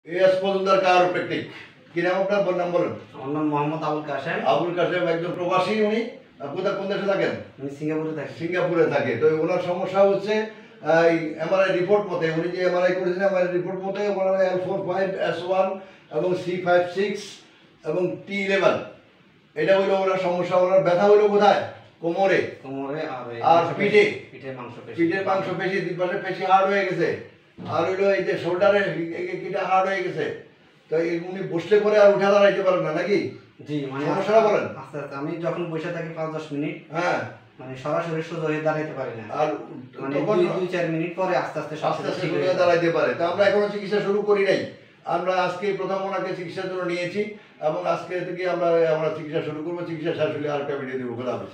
S Majumdar কায়োপ্র্যাকটিক। কি নাম আপনার? নাম বলেন। আমার নাম মোহাম্মদ আবুল কাশেম। আবুল কাশেম একজন প্রবাসী। উনি কোথায়, কোন দেশে থাকেন? আমি সিঙ্গাপুরে থাকি। সিঙ্গাপুরে থাকে। তো ওনার সমস্যা হচ্ছে এমআরআই রিপোর্ট মতে, উনি যে এমআরআই করেছেন এমআরআই রিপোর্ট মতে ওনার L45S1 এবং C56 এবং T11 এটা হইলো ওনার সমস্যা। ওনার ব্যথা হইলো কোথায়? কোমরে, কোমরে আর পিঠে। পিঠের মাংসপেশি, পিঠের মাংসপেশি, দুই পাশে পেশি হার্ড হয়ে গেছে। আর হইলো এই যে শোল্ডারে এটা হার্ড হয়ে গেছে। তো উনি বসলে পরে আর উঠে দাঁড়াইতে পারেন না নাকি? জি, মানে সমস্যাটা বলেন। আস্তে আস্তে আমি যখন বসে থাকি 5-10 মিনিট, হ্যাঁ, মানে সরাসরি সোজা হয়ে দাঁড়াইতে পারি না। আর মানে তখন 2-4 মিনিট পরে আস্তে আস্তে আস্তে আস্তে সোজা দাঁড়াইতে পারে। তো আমরা এখনো চিকিৎসা শুরু করি নাই। আমরা আজকে প্রথম ওনাকে চিকিৎসার জন্য নিয়েছি এবং আজকে থেকে আমরা চিকিৎসা শুরু করবো। চিকিৎসা শেষ হলে আরেকটা ভিডিও দেবো। খোদা হাফেজ।